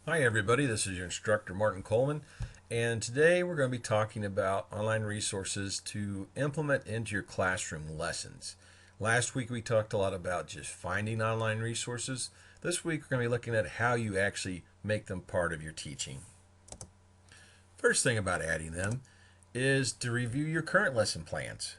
Hi everybody, this is your instructor Martin Coleman, and today we're going to be talking about online resources to implement into your classroom lessons. Last week we talked a lot about just finding online resources. This week we're going to be looking at how you actually make them part of your teaching. First thing about adding them is to review your current lesson plans.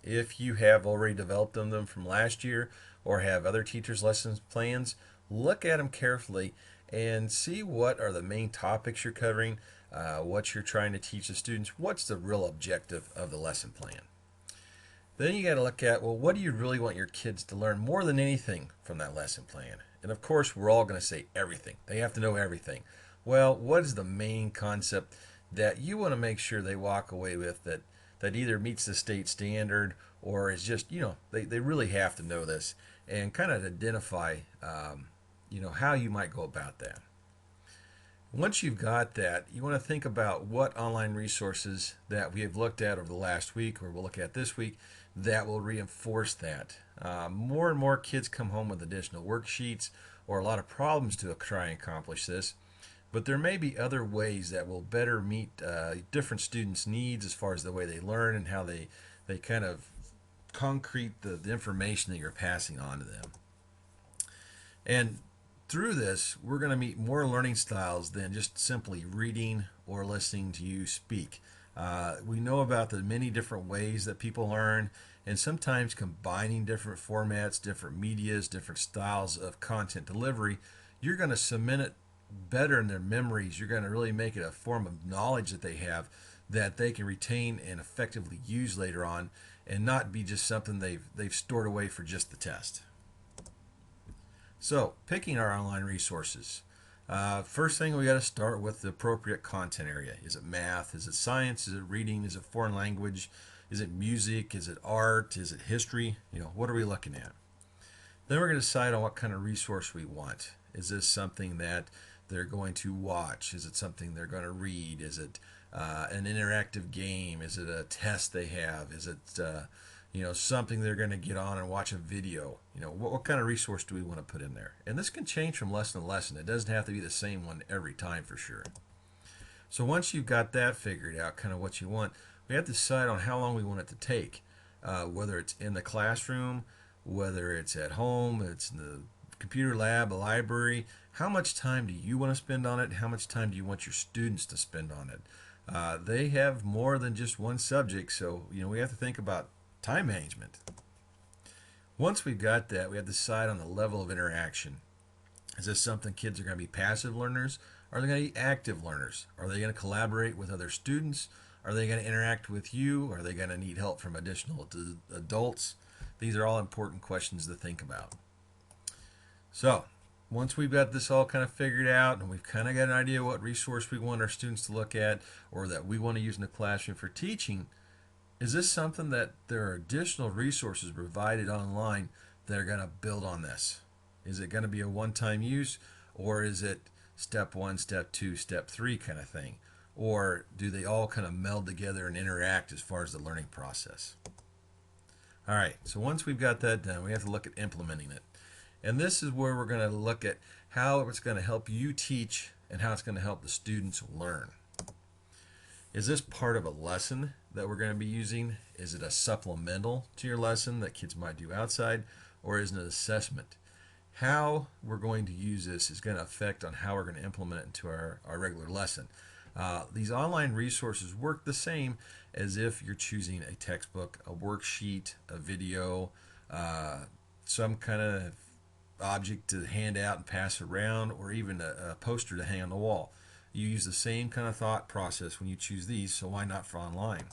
If you have already developed them from last year or have other teachers' lesson plans, look at them carefully and see what are the main topics you're covering, what you're trying to teach the students, what's the real objective of the lesson plan. Then you got to look at, well, what do you really want your kids to learn more than anything from that lesson plan? And of course, we're all going to say everything. They have to know everything. Well, what is the main concept that you want to make sure they walk away with that either meets the state standard or is just, they really have to know this and kind of identify, how you might go about that. Once you've got that, you want to think about what online resources that we have looked at over the last week or we'll look at this week that will reinforce that. More and more kids come home with additional worksheets or a lot of problems to try and accomplish this, but there may be other ways that will better meet different students' needs as far as the way they learn and how they kind of concrete the information that you're passing on to them. And through this, we're going to meet more learning styles than just simply reading or listening to you speak. We know about the many different ways that people learn, and sometimes combining different formats, different medias, different styles of content delivery, you're going to cement it better in their memories. You're going to really make it a form of knowledge that they have that they can retain and effectively use later on, and not be just something they've stored away for just the test. So, picking our online resources. First thing, we got to start with the appropriate content area. Is it math? Is it science? Is it reading? Is it foreign language? Is it music? Is it art? Is it history? What are we looking at? Then we're going to decide on what kind of resource we want. Is this something that they're going to watch? Is it something they're going to read? Is it an interactive game? Is it a test they have? Is it something they're going to get on and watch a video? What kind of resource do we want to put in there? And this can change from lesson to lesson. It doesn't have to be the same one every time for sure. So once you've got that figured out, kind of what you want, we have to decide on how long we want it to take. Whether it's in the classroom, whether it's at home, it's in the computer lab, a library. How much time do you want to spend on it? How much time do you want your students to spend on it? They have more than just one subject, so we have to think about time management. Once we've got that, we have to decide on the level of interaction. Is this something kids are going to be passive learners? Are they going to be active learners? Are they going to collaborate with other students? Are they going to interact with you? Are they going to need help from additional adults? These are all important questions to think about. So, once we've got this all kind of figured out and we've kind of got an idea what resource we want our students to look at or that we want to use in the classroom for teaching, is this something that there are additional resources provided online that are going to build on this? Is it going to be a one-time use, or is it step one, step two, step three kind of thing? Or do they all kind of meld together and interact as far as the learning process? All right, so once we've got that done, we have to look at implementing it. And this is where we're going to look at how it's going to help you teach and how it's going to help the students learn. Is this part of a lesson that we're going to be using? Is it a supplemental to your lesson that kids might do outside, or is it an assessment? How we're going to use this is going to affect on how we're going to implement it into our regular lesson. These online resources work the same as if you're choosing a textbook, a worksheet, a video, some kind of object to hand out and pass around, or even a poster to hang on the wall. You use the same kind of thought process when you choose these, so why not for online?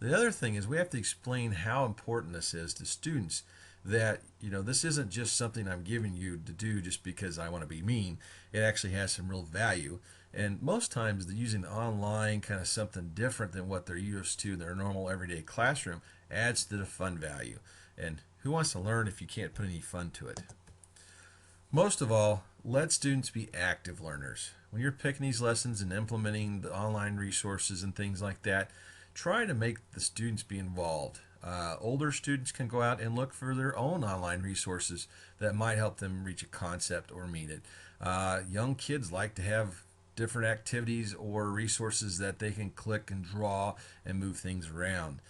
The other thing is we have to explain how important this is to students, that this isn't just something I'm giving you to do just because I want to be mean. It actually has some real value, and most times they're using online kind of something different than what they're used to in their normal everyday classroom adds to the fun value. And who wants to learn if you can't put any fun to it? Most of all, let students be active learners. When you're picking these lessons and implementing the online resources and things like that, try to make the students be involved. Older students can go out and look for their own online resources that might help them reach a concept or meet it. Young kids like to have different activities or resources that they can click and draw and move things around.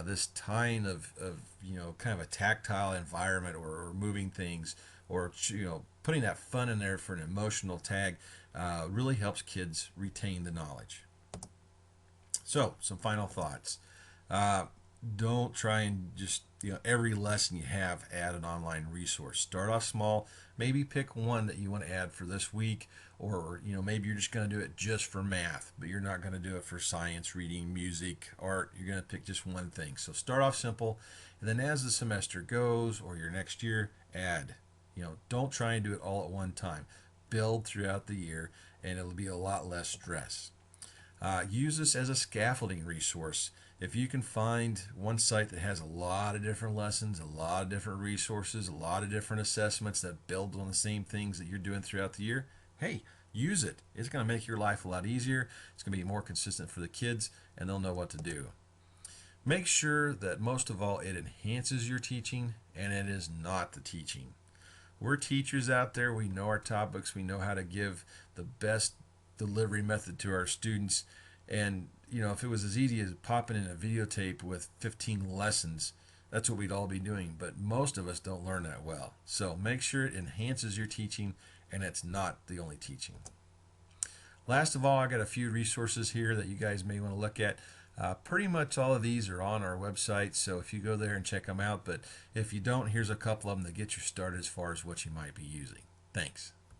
This tying of kind of a tactile environment or moving things or putting that fun in there for an emotional tag really helps kids retain the knowledge. So some final thoughts. Don't try and just every lesson you have add an online resource. Start off small. Maybe pick one that you want to add for this week, or maybe you're just going to do it just for math, but you're not going to do it for science, reading, music, art. You're going to pick just one thing. So start off simple, and then as the semester goes or your next year, add. Don't try and do it all at one time. Build throughout the year, and it'll be a lot less stress. Use this as a scaffolding resource. If you can find one site that has a lot of different lessons, a lot of different resources, a lot of different assessments that build on the same things that you're doing throughout the year, hey, use it. It's going to make your life a lot easier. It's going to be more consistent for the kids, and they'll know what to do. Make sure that most of all, it enhances your teaching and it is not the teaching. We're teachers out there. We know our topics. We know how to give the best delivery method to our students. And, if it was as easy as popping in a videotape with 15 lessons, that's what we'd all be doing. But most of us don't learn that well. So make sure it enhances your teaching and it's not the only teaching. Last of all, I got a few resources here that you guys may want to look at. Pretty much all of these are on our website, so if you go there and check them out, but if you don't, here's a couple of them that get you started as far as what you might be using. Thanks.